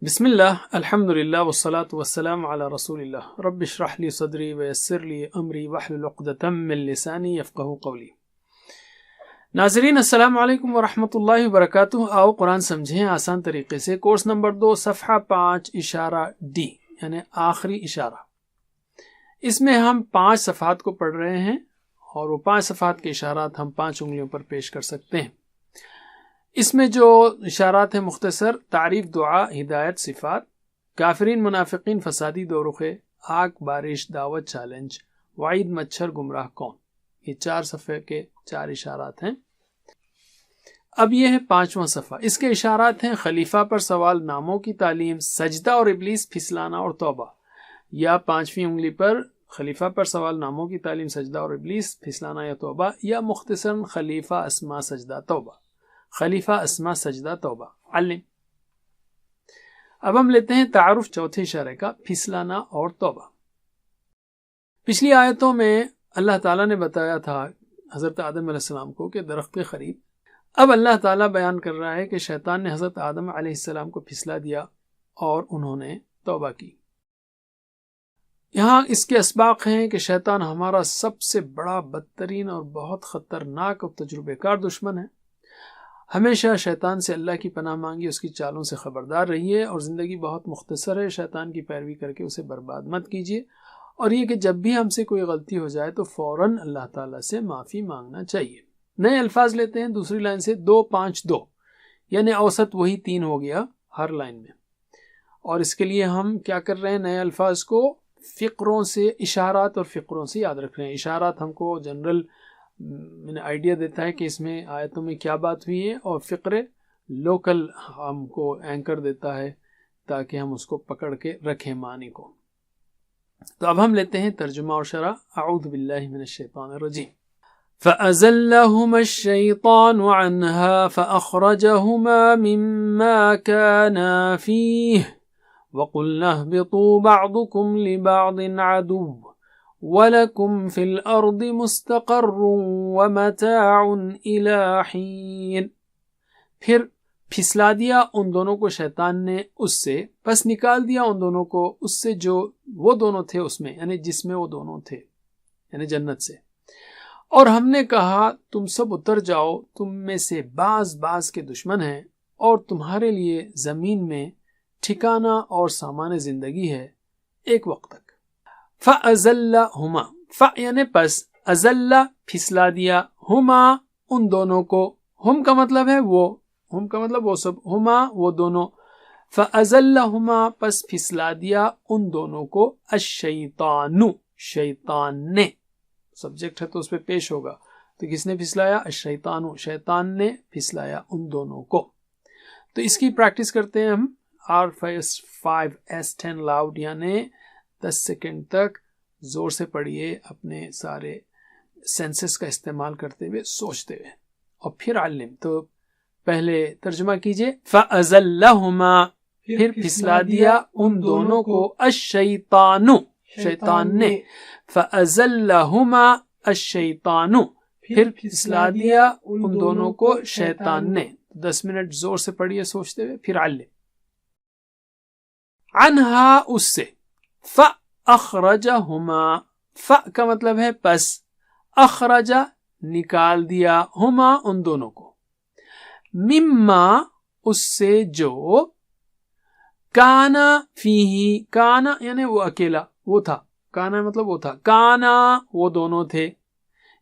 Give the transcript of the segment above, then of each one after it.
بسم اللہ الحمد للہ والصلاة والسلام علی رسول اللہ رب اشرح لی صدری ویسر لی امری واحلل عقدۃ من لسانی یفقہوا قولی۔ ناظرین السلام علیکم ورحمۃ اللہ وبرکاتہ۔ آؤ قرآن سمجھیں آسان طریقے سے۔ کورس نمبر 2 صفحہ 5 اشارہ ڈی یعنی آخری اشارہ۔ اس میں ہم 5 صفحات کو پڑھ رہے ہیں اور وہ 5 صفحات کے اشارات ہم 5 انگلیوں پر پیش کر سکتے ہیں۔ اس میں جو اشارات ہیں مختصر: تعریف، دعا، ہدایت، صفات، کافرین، منافقین، فسادی دو رخے، آگ، بارش، دعوت، چیلنج، وعید، مچھر، گمراہ کون۔ یہ 4 صفحے کے 4 اشارات ہیں۔ اب یہ ہے 5واں صفحہ۔ اس کے اشارات ہیں: خلیفہ پر سوال، ناموں کی تعلیم، سجدہ اور ابلیس پھسلانا اور توبہ۔ یا 5ویں انگلی پر خلیفہ پر سوال، ناموں کی تعلیم، سجدہ اور ابلیس پھسلانا یا توبہ، یا مختصراً خلیفہ، اسما، سجدہ، توبہ۔ خلیفہ، اسما، سجدہ، توبہ، علم۔ اب ہم لیتے ہیں تعارف چوتھے اشارے کا، پھسلانا اور توبہ۔ پچھلی آیتوں میں اللہ تعالیٰ نے بتایا تھا حضرت آدم علیہ السلام کو کہ درخت کے قریب۔ اب اللہ تعالیٰ بیان کر رہا ہے کہ شیطان نے حضرت آدم علیہ السلام کو پھسلا دیا اور انہوں نے توبہ کی۔ یہاں اس کے اسباق ہیں کہ شیطان ہمارا سب سے بڑا، بدترین اور بہت خطرناک اور تجربے کار دشمن ہے۔ ہمیشہ شیطان سے اللہ کی پناہ مانگی، اس کی چالوں سے خبردار رہیے، اور زندگی بہت مختصر ہے، شیطان کی پیروی کر کے اسے برباد مت کیجیے۔ اور یہ کہ جب بھی ہم سے کوئی غلطی ہو جائے تو فوراً اللہ تعالیٰ سے معافی مانگنا چاہیے۔ نئے الفاظ لیتے ہیں دوسری لائن سے، 2 5 2 یعنی اوسط وہی 3 ہو گیا ہر لائن میں۔ اور اس کے لیے ہم کیا کر رہے ہیں؟ نئے الفاظ کو فقروں سے، اشارات اور فقروں سے یاد رکھ رہے ہیں۔ اشارات ہم کو جنرل آئیڈیا دیتا ہے کہ اس میں آیتوں میں کیا بات ہوئی ہے، اور فقرے لوکل ہم کو اینکر دیتا ہے تاکہ ہم اس کو پکڑ کے رکھیں معنی کو۔ تو اب ہم لیتے ہیں ترجمہ اور شرح۔ اعوذ باللہ من الشیطان الرجیم۔ فَأَزَلَّهُمَا الشَّيْطَانُ عَنْهَا فَأَخْرَجَهُمَا مِمَّا كَانَا فِيهِ وَقُلْنَا اهْبِطُوا بَعْضُكُمْ لِبَعْضٍ عَدُوٌّ وَلَكُمْ فِي الْأَرْضِ مُسْتَقَرٌّ وَمَتَاعٌ إِلَىٰ حِينٍ۔ پھر پھسلا دیا ان دونوں کو شیطان نے اس سے، پس نکال دیا ان دونوں کو اس سے جو وہ دونوں تھے اس میں، یعنی جس میں وہ دونوں تھے، یعنی جنت سے۔ اور ہم نے کہا تم سب اتر جاؤ، تم میں سے بعض بعض کے دشمن ہیں، اور تمہارے لیے زمین میں ٹھکانہ اور سامان زندگی ہے ایک وقت تک۔ فَأَزَلَّهُمَا، ف یعنی پس، ازلّ پھسلا دیا، ہما ان دونوں کو، ہم کا مطلب ہے وہ، ہم کا مطلب وہ سب، ہما وہ دونوں، فَأَزَلَّهُمَا پس پھسلا دیا ان دونوں کو، الشیطان شیطان نے، سبجیکٹ ہے تو اس پہ پیش ہوگا، تو کس نے پھسلایا؟ الشیطان، شیطان نے پھسلایا ان دونوں کو۔ تو اس کی پریکٹس کرتے ہیں ہم۔ R5S10 لاؤڈ یعنی 10 سیکنڈ تک زور سے پڑھیے، اپنے سارے سینسز کا استعمال کرتے ہوئے، سوچتے ہوئے، اور پھر علم۔ تو پہلے ترجمہ کیجئے، فَأَزَلَّهُمَا پھر پھسلا دیا ان دونوں کو، الشیطان شیطان نے، فَأَزَلَّهُمَا الشیطان پھر پھسلا دیا ان دونوں کو شیطان نے۔ 10 منٹ زور سے پڑھیے سوچتے ہوئے، پھر علم۔ عنہا اس سے، فَأَخْرَجَهُمَا ف کا مطلب ہے پس، اخرج نکال دیا، ہما ان دونوں کو، مما اس سے جو، کانا فیہ کانا یعنی وہ اکیلا، وہ تھا، کانا مطلب وہ تھا، کانا وہ دونوں تھے۔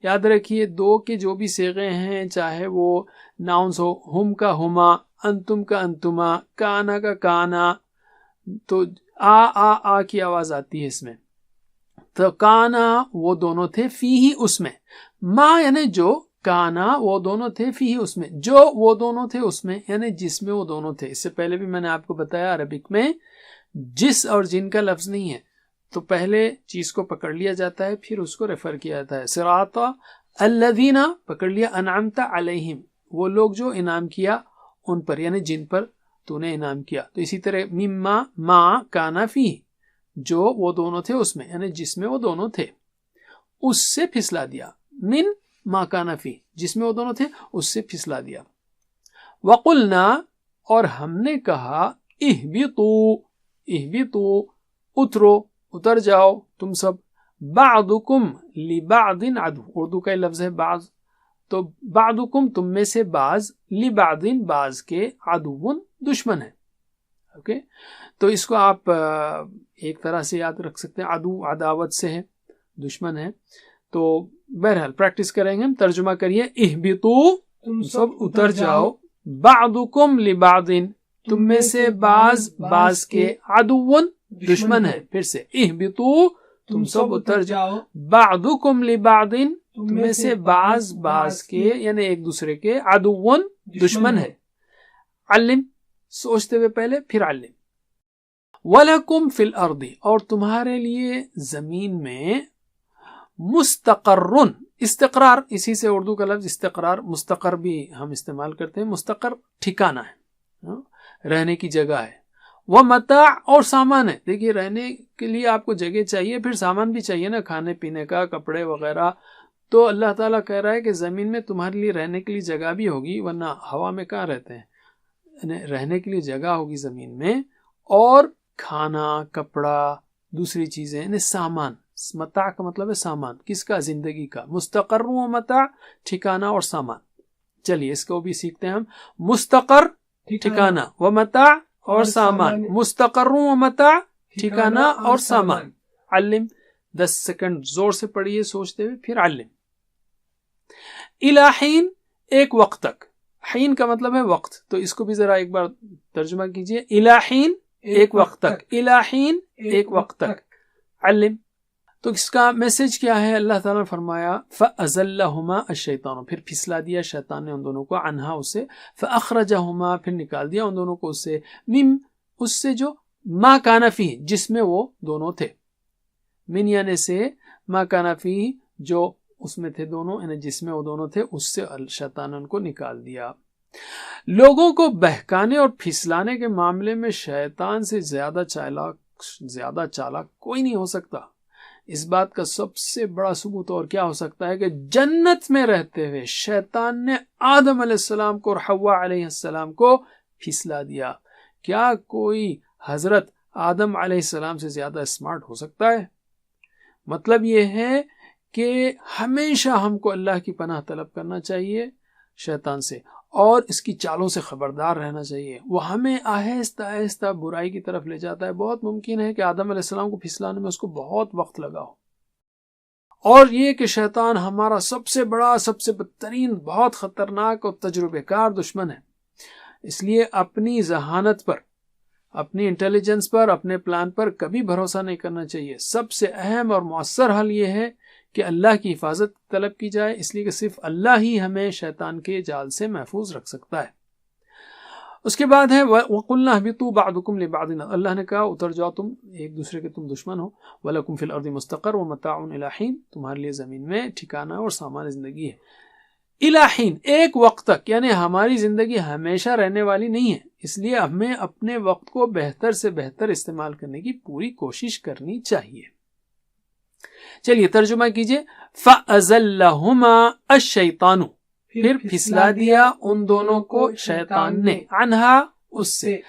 یاد رکھیے 2 کے جو بھی صیغے ہیں، چاہے وہ ناؤنس ہو، ہم کا ہما، انتم کا انتما، کانا کا کانا، تو آ کی آواز آتی ہے اس میں۔ تو کانا وہ دونوں تھے، فیہ اس میں، ما یعنی جو، کانا وہ دونوں تھے، فیہ اس میں، جو وہ دونوں تھے اس میں، یعنی جس میں وہ دونوں تھے۔ اس سے پہلے بھی میں نے آپ کو بتایا عربک میں جس اور جن کا لفظ نہیں ہے، تو پہلے چیز کو پکڑ لیا جاتا ہے، پھر اس کو ریفر کیا جاتا ہے۔ صراط الذین پکڑ لیا، انعمت علیہم وہ لوگ جو انعام کیا ان پر، یعنی جن پر تو نے انعام کیا۔ تو اسی طرح مما ما کانا فیہ جو وہ دونوں تھے اس میں، یعنی جس میں وہ دونوں تھے، اس سے پھسلا دیا، من ما کانا فیہ جس میں وہ دونوں تھے اس سے پھسلا دیا۔ وقلنا اور ہم نے کہا، اہبطو اترو، اتر جاؤ تم سب، بعضکم لبعض عدو، اردو کا لفظ ہے بعض، تو بعضکم تم میں سے بعض، لبعض بعض کے، عدو دشمن ہے. اوکے، تو اس کو آپ ایک طرح سے یاد رکھ سکتے ہیں، عدو عداوت سے ہے، دشمن ہے. تو بہرحال پریکٹس کریں گے ہم. ترجمہ کریے، اہبطو تم سب اتر جاؤ، بعضکم لبعض تم میں سے بعض بعض کے، عدو دشمن ہے. پھر سے اہبطو تم سب اتر جاؤ، بعضکم لبعض تم میں سے بعض بعض کے یعنی ایک دوسرے کے، عدو دشمن ہے. علم، سوچتے ہوئے پہلے پھر علم. وَلَكُمْ فِي الْأَرْضِ، اور تمہارے لیے زمین میں، مستقرن، استقرار، اسی سے اردو کا لفظ استقرار، مستقر بھی ہم استعمال کرتے ہیں. مستقر ٹھکانہ ہے، رہنے کی جگہ ہے. وَمَتَاع، اور سامان ہے. دیکھیے رہنے کے لیے آپ کو جگہ چاہیے، پھر سامان بھی چاہیے نا، کھانے پینے کا، کپڑے وغیرہ. تو اللہ تعالیٰ کہہ رہا ہے کہ زمین میں تمہارے لیے رہنے کے لیے جگہ بھی ہوگی، ورنہ ہوا میں کہاں رہتے ہیں. رہنے کے لیے جگہ ہوگی زمین میں، اور کھانا، کپڑا، دوسری چیزیں، یعنی سامان. متاع کا مطلب ہے سامان. کس کا؟ زندگی کا. مستقر و متاع، ٹھکانہ اور سامان. چلیے اس کو بھی سیکھتے ہیں ہم. مستقر ٹھکانہ، و متاع اور سامان. مستقر و متاع، ٹھکانہ اور سامان. علم، 10 سیکنڈ زور سے پڑھیے سوچتے ہوئے، پھر علم. الہین، ایک وقت تک. حین کا مطلب ہے وقت، تو اس کو بھی ذرا ایک بار ترجمہ کیجئے. الہین، ایک وقت تک. الہین، ایک وقت تک. علم، تو اس کا میسج کیا ہے؟ اللہ تعالیٰ نے فرمایا فَأَزَلَّهُمَا الشَّيْطَانُ، پھر پھسلا دیا شیطان نے ان دونوں کو، عنہا، اسے، فَأَخْرَجَهُمَا، پھر نکال دیا ان دونوں کو اس سے، مِم، اس سے جو، ما کان فیہ، جس میں وہ دونوں تھے. من یعنی سے، ما کان فیہ، جو اس میں تھے دونوں، یعنی جس میں وہ دونوں تھے، اس سے شیطان نے ان کو نکال دیا. لوگوں کو بہکانے اور پھسلانے کے معاملے میں شیطان سے زیادہ چالاک کوئی نہیں ہو سکتا. اس بات کا سب سے بڑا ثبوت اور کیا ہو سکتا ہے کہ جنت میں رہتے ہوئے شیطان نے آدم علیہ السلام کو اور حوا علیہ السلام کو پھسلا دیا. کیا کوئی حضرت آدم علیہ السلام سے زیادہ اسمارٹ ہو سکتا ہے؟ مطلب یہ ہے کہ ہمیشہ ہم کو اللہ کی پناہ طلب کرنا چاہیے شیطان سے، اور اس کی چالوں سے خبردار رہنا چاہیے. وہ ہمیں آہستہ آہستہ برائی کی طرف لے جاتا ہے. بہت ممکن ہے کہ آدم علیہ السلام کو پھسلانے میں اس کو بہت وقت لگا ہو. اور یہ کہ شیطان ہمارا سب سے بڑا، سب سے بدترین، بہت خطرناک اور تجربے کار دشمن ہے. اس لیے اپنی ذہانت پر، اپنی انٹیلیجنس پر، اپنے پلان پر کبھی بھروسہ نہیں کرنا چاہیے. سب سے اہم اور مؤثر حل یہ ہے کہ اللہ کی حفاظت طلب کی جائے، اس لیے کہ صرف اللہ ہی ہمیں شیطان کے جال سے محفوظ رکھ سکتا ہے. اس کے بعد ہے وَقُلْنَا اهْبِطُوا بَعْضُكُمْ لِبَعْضٍ، اللہ نے کہا اتر جاؤ تم، ایک دوسرے کے تم دشمن ہو. وَلَكُمْ فِي الْأَرْضِ مُسْتَقَرٌّ وَمَتَاعٌ إِلَىٰ حِينٍ، تمہارے لیے زمین میں ٹھکانہ اور سامان زندگی ہے. إِلَىٰ حِينٍ، ایک وقت تک، یعنی ہماری زندگی ہمیشہ رہنے والی نہیں ہے، اس لیے ہمیں اپنے وقت کو بہتر سے بہتر استعمال کرنے کی پوری کوشش کرنی چاہیے. چلیے ترجمہ کیجئے. فَأَزَلَّهُمَا الشَّيْطَانُ، پھر پھسلا دیا ان دونوں کو شیطان نے، عنہا، اس سے،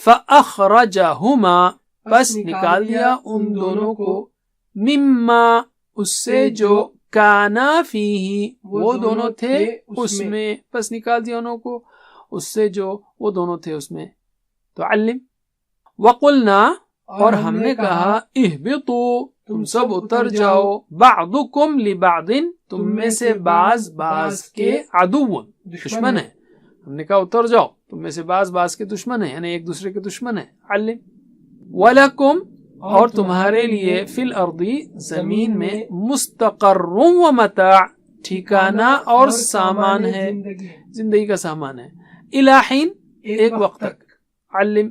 فَأَخْرَجَهُمَا، پس نکال دیا ان دونوں کو، مما، اس سے جو، کانا فیہ، وہ دونوں تھے اس میں، پس نکال دیا انہوں کو اس سے جو وہ دونوں تھے اس میں. تو علم. وَقُلْنَا، اور ہم نے کہا، اہبطوا، تم سب اتر جاؤ، بعضکم لبعض، تم میں سے بعض بعض کے، عدو، دشمن ہیں. ہم نے کہا اتر جاؤ، تم میں سے بعض بعض کے دشمن ہیں، یعنی ایک دوسرے کے دشمن ہیں. علم. وَلَكُمْ، اور تمہارے لیے، فی الارض، زمین میں، مستقر و متاع، ٹھکانہ اور سامان ہے، زندگی کا سامان ہے. الی حین، ایک وقت تک. علم.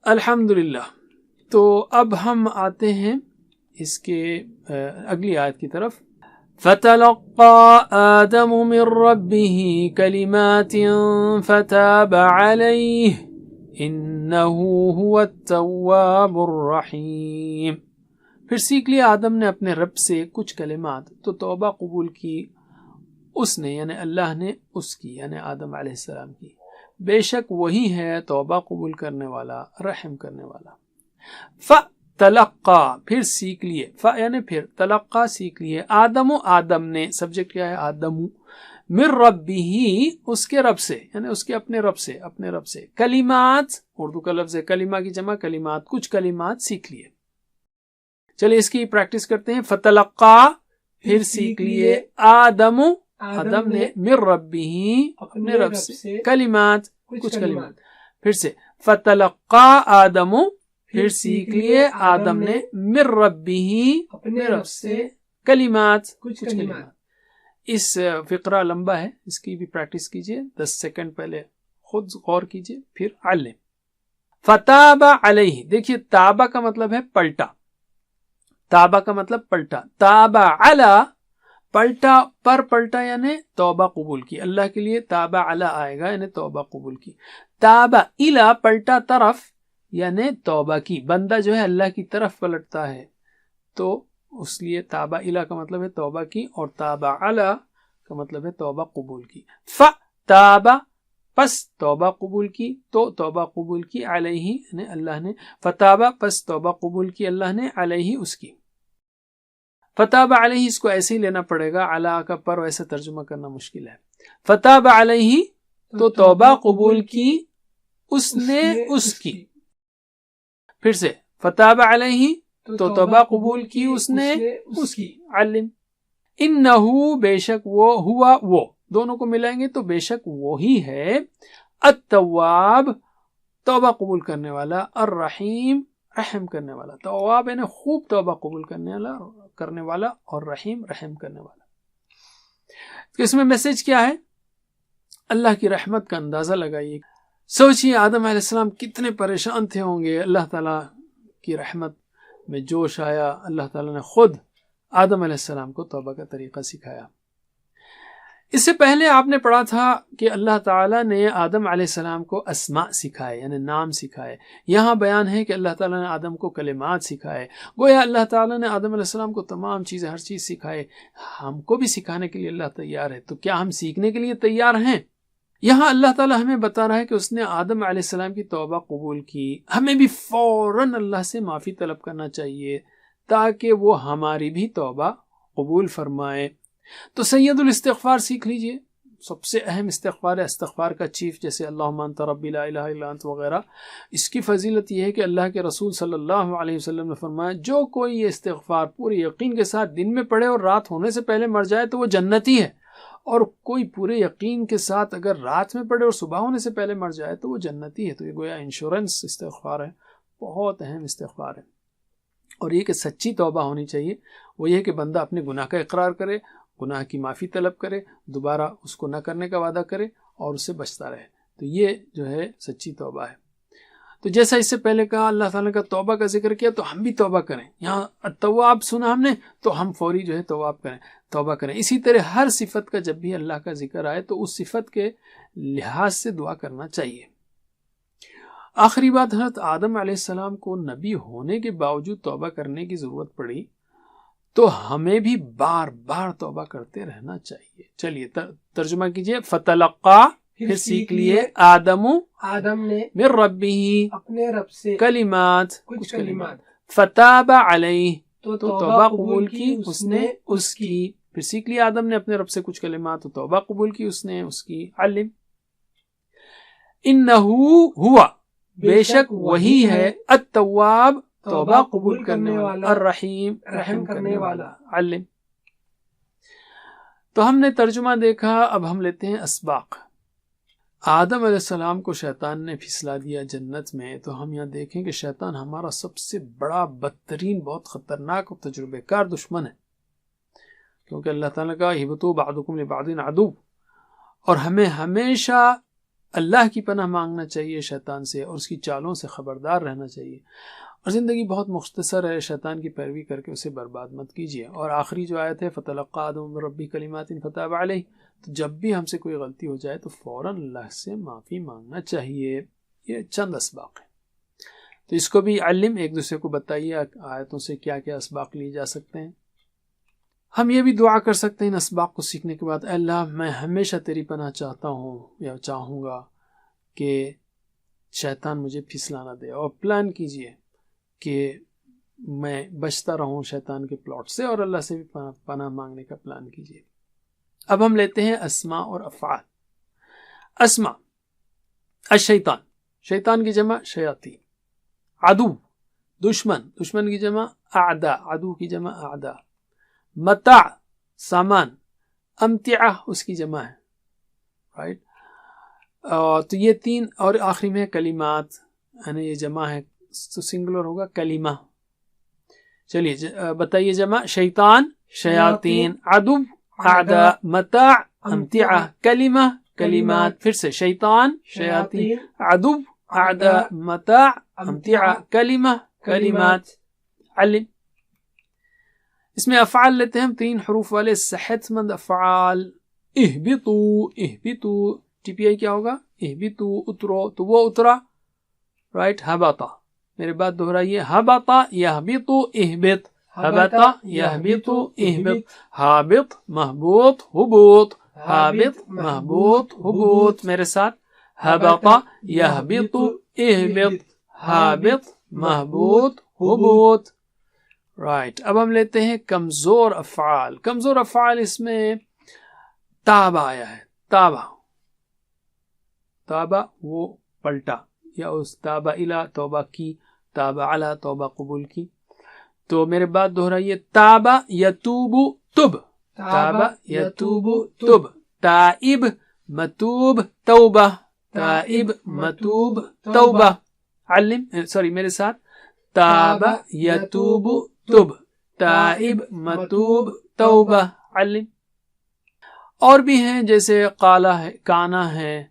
الحمدللہ. تو اب ہم آتے ہیں اس کے اگلی آیت کی طرف. فَتَلَقَّى آدَمُ مِن رَّبِّهِ كَلِمَاتٍ فَتَابَ عَلَيْهِ إِنَّهُ هُوَ التَّوَّابُ الرَّحِيمُ. پھر سیکھ لیا آدم نے اپنے رب سے کچھ کلمات، تو توبہ قبول کی اس نے، یعنی اللہ نے اس کی، یعنی آدم علیہ السلام کی. بے شک وہی ہے توبہ قبول کرنے والا رحم کرنے والا. فتلقا پھر سیکھ لیے، یعنی پھر تلقا سیکھ لیے، آدم نے، سبجیکٹ کیا ہے آدم، من ربہ اس کے رب سے، یعنی اس کے اپنے رب سے کلمات، اردو کا لفظ ہے کلمہ کی جمع کلمات، کچھ کلمات سیکھ لیے. چلیے اس کی پریکٹس کرتے ہیں. فتلقا پھر سیکھ لیے، آدم نے، من ربہ اپنے رب سے، کلمات کچھ کلمات. پھر سے فتلقا آدم پھر سیکھ لیے آدم نے، من ربہ اپنے رب سے، کلمات کچھ کلمات. اس فقرہ لمبا ہے، اس کی بھی پریکٹس کیجئے. 10 سیکنڈ پہلے خود غور کیجئے پھر علم. فتاب علیہ، دیکھیے تابہ کا مطلب ہے پلٹا، تابہ کا مطلب پلٹا، تابہ علی پلٹا، پر پلٹا یعنی توبہ قبول کی. اللہ کے لیے تابہ علی آئے گا یعنی توبہ قبول کی. تابہ الی پلٹا طرف یعنی توبہ کی. بندہ جو ہے اللہ کی طرف پلٹتا ہے تو اس لیے تابہ الی کا مطلب ہے توبہ کی، اور تابہ علی کا مطلب ہے توبہ قبول کی. فتابہ پس توبہ قبول کی، تو توبہ قبول کی، علیہ یعنی اللہ نے، فتابہ پس توبہ قبول کی اللہ نے، علیہ اس کی. فتابہ علیہ اس کو ایسے ہی لینا پڑے گا، علی کا پر ویسے ترجمہ کرنا مشکل ہے. فتابہ علیہ تو توبہ قبول کی اس نے اس کی. پھر سے فتابہ علیہ تو توبہ قبول کی اس نے اس کی. علم انہو بے شک وہ، ہوا وہ، دونوں کو ملائیں گے تو بے شک وہی ہے، التواب توبہ قبول کرنے والا، الرحیم رحم کرنے والا. تواب یعنی خوب توبہ قبول کرنے والا اور رحیم رحم کرنے والا. تو اس میں میسج کیا ہے؟ اللہ کی رحمت کا اندازہ لگائیے. سوچئے آدم علیہ السلام کتنے پریشان تھے ہوں گے، اللہ تعالیٰ کی رحمت میں جوش آیا، اللہ تعالیٰ نے خود آدم علیہ السلام کو توبہ کا طریقہ سکھایا. اس سے پہلے آپ نے پڑھا تھا کہ اللہ تعالیٰ نے آدم علیہ السلام کو اسماء سکھائے یعنی نام سکھائے. یہاں بیان ہے کہ اللہ تعالیٰ نے آدم کو کلمات سکھائے. گویا اللہ تعالیٰ نے آدم علیہ السلام کو تمام چیزیں، ہر چیز سکھائے. ہم کو بھی سکھانے کے لیے اللہ تیار ہے، تو کیا ہم سیکھنے کے لیے تیار ہیں؟ یہاں اللہ تعالیٰ ہمیں بتا رہا ہے کہ اس نے آدم علیہ السلام کی توبہ قبول کی. ہمیں بھی فوراً اللہ سے معافی طلب کرنا چاہیے تاکہ وہ ہماری بھی توبہ قبول فرمائے. تو سید الاستغفار سیکھ لیجئے. سب سے اہم استغفار ہے، استغفار کا چیف، جیسے اللہم انت ربی لا الہ الا انت وغیرہ. اس کی فضیلت یہ ہے کہ اللہ کے رسول صلی اللہ علیہ وسلم نے فرمایا جو کوئی یہ استغفار پورے یقین کے ساتھ دن میں پڑھے اور رات ہونے سے پہلے مر جائے تو وہ جنتی ہے، اور کوئی پورے یقین کے ساتھ اگر رات میں پڑھے اور صبح ہونے سے پہلے مر جائے تو وہ جنتی ہے. تو یہ گویا انشورنس استغفار ہے، بہت اہم استغفار ہے. اور یہ کہ سچی توبہ ہونی چاہیے، وہ یہ کہ بندہ اپنے گناہ کا اقرار کرے، گناہ کی معافی طلب کرے، دوبارہ اس کو نہ کرنے کا وعدہ کرے اور اس سے بچتا رہے. تو یہ جو ہے سچی توبہ ہے. تو جیسا اس سے پہلے کہا اللہ تعالیٰ کا توبہ کا ذکر کیا، تو ہم بھی توبہ کریں. یہاں التواب سنا ہم نے تو ہم فوری جو ہے توبہ کریں. اسی طرح ہر صفت کا جب بھی اللہ کا ذکر آئے تو اس صفت کے لحاظ سے دعا کرنا چاہیے. آخری بات، حضرت آدم علیہ السلام کو نبی ہونے کے باوجود توبہ کرنے کی ضرورت پڑی، تو ہمیں بھی بار بار توبہ کرتے رہنا چاہیے. چلیے ترجمہ کیجئے. فتلقا پھر سیکھ لیے، آدم نے من ربہ اپنے رب سے، کلمات کچھ کلمات، فتاب علیہ تو توبہ قبول کی اس اس نے اس کی. پھر سیکھ لیا آدم نے اپنے رب سے کچھ کلمات، تو توبہ قبول کی اس نے اس کی. علم انہو ہوا بے شک وہی ہے، التواب توبہ قبول کرنے والا، الرحیم رحم کرنے والا. علم. تو ہم نے ترجمہ دیکھا، اب ہم لیتے ہیں اسباق. آدم علیہ السلام کو شیطان نے پھسلا دیا جنت میں، تو ہم یہاں دیکھیں کہ شیطان ہمارا سب سے بڑا، بدترین، بہت خطرناک اور تجربہ کار دشمن ہے. کیونکہ اللہ تعالیٰ کا اہبطوا بعضکم لبعض عدو، اور ہمیں ہمیشہ اللہ کی پناہ مانگنا چاہیے شیطان سے، اور اس کی چالوں سے خبردار رہنا چاہیے. اور زندگی بہت مختصر ہے، شیطان کی پیروی کر کے اسے برباد مت کیجیے. اور آخری جو آیت ہے فتلقى آدم من ربه کلمات فتاب علیہ، تو جب بھی ہم سے کوئی غلطی ہو جائے تو فوراً اللہ سے معافی مانگنا چاہیے. یہ چند اسباق ہیں، تو اس کو بھی علم، ایک دوسرے کو بتائیے آیتوں سے کیا کیا اسباق لیے جا سکتے ہیں. ہم یہ بھی دعا کر سکتے ہیں ان اسباق کو سیکھنے کے بعد، اے اللہ میں ہمیشہ تیری پناہ چاہتا ہوں یا چاہوں گا کہ شیطان مجھے پھسلا نہ دے، اور پلان کیجئے کہ میں بچتا رہوں شیطان کے پلاٹ سے، اور اللہ سے بھی پناہ مانگنے کا پلان کیجئے۔ اب ہم لیتے ہیں اسماء اور افعال۔ اسماء، الشیطان، شیطان کی جمع شیاطین، عدو، دشمن، دشمن کی جمع اعداء، عدو کی جمع اعداء، متاع، سامان، امتعہ اس کی جمع ہے، رائٹ۔ تو یہ تین، اور آخری میں کلمات، یعنی یہ جمع ہے تو سنگولر ہوگا کلمہ۔ چلیے بتائیے جمع، شیطان، شیاطین، عدو، اعداء، متاع، امتعہ، کلمہ، کلمات۔ پھر سے شیطان، شیاطین، عدو، اعداء، متاع، امتعہ، کلمہ، کلمات۔ علم۔ اس میں افعال لیتے ہیں ہم 3 حروف والے صحت مند افعال۔ اہبطو، اہبطو، ٹی پی آئی کیا ہوگا؟ اہبطو، اترو، تو وہ اترا، رائٹ۔ ہبطا، میرے بات دہرائیے، ہبطا یہبطو اہبط، ہبطا یہبطو اہبط، ہابط محبوط ہبوط، ہابط محبوط ہبوط، میرے ساتھ، ہبطا یہبطو اہبط، ہابط محبوط ہبوط، رائٹ۔ اب ہم لیتے ہیں کمزور افعال۔ کمزور افعال، اس میں تابا آیا ہے، تابا، تابا وہ پلٹا، یا اس تابا الا توبہ کی، تابا علی توبہ قبول کی۔ تو میرے بات دہرائیے، تابا یتوب تب، تابا یتوب تب، تائب متوب توبہ، تائب متوب توبہ۔ علم، سوری میرے ساتھ، تابا یتوب تب، تائب متوب توبہ، علم۔ اور بھی ہیں جیسے قالا ہے، کانا ہے،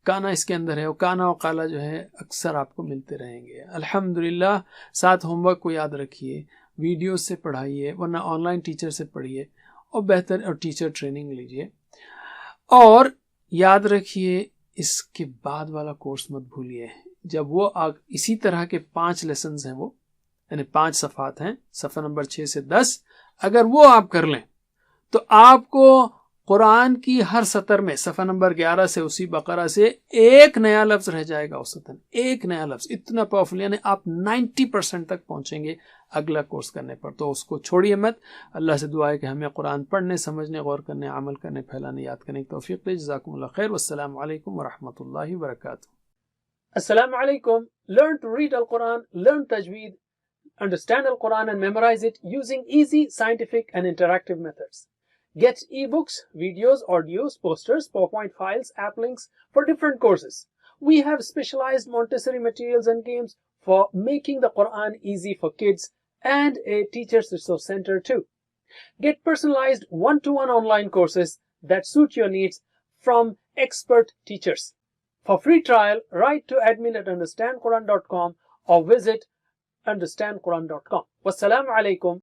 کانا اس کے اندر ہے، اور کانا و قالا جو ہے اکثر آپ کو ملتے رہیں گے۔ الحمدللہ، ساتھ ہوم ورک کو یاد رکھیے، ویڈیوز سے پڑھائیے، ورنہ آن لائن ٹیچر سے پڑھیے، اور بہتر اور ٹیچر ٹریننگ لیجیے، اور یاد رکھیے اس کے بعد والا کورس مت بھولیے۔ جب وہ اسی طرح کے 5 لیسنز ہیں، وہ یعنی 5 صفحات ہیں، صفحہ نمبر 6 سے 10، اگر وہ آپ کر لیں تو آپ کو قرآن کی ہر سطر میں صفحہ نمبر 11 سے اسی بقرہ سے ایک نیا لفظ رہ جائے گا، اوسطاً ایک نیا لفظ، اتنا پاورفل، یعنی آپ 90% تک پہنچیں گے اگلا کورس کرنے پر۔ تو اس کو چھوڑیے مت۔ اللہ سے دعا ہے کہ ہمیں قرآن پڑھنے، سمجھنے، غور کرنے، عمل کرنے، پھیلانے، یاد کرنے کی توفیق دے۔ جزاکم اللہ خیر، والسلام علیکم ورحمۃ اللہ وبرکاتہ۔ السلام علیکم۔ Learn to read Al-Quran, learn tajweed, understand Al-Quran and memorize it using easy, scientific and interactive methods. Get ebooks, videos, audios, posters, PowerPoint files, app links for different courses. We have specialized Montessori materials and games for making the Quran easy for kids, and a teacher's resource center too. Get personalized one-to-one online courses that suit your needs from expert teachers. For free trial, write to admin@understandquran.com or visit understandquran.com. Wassalamu alaikum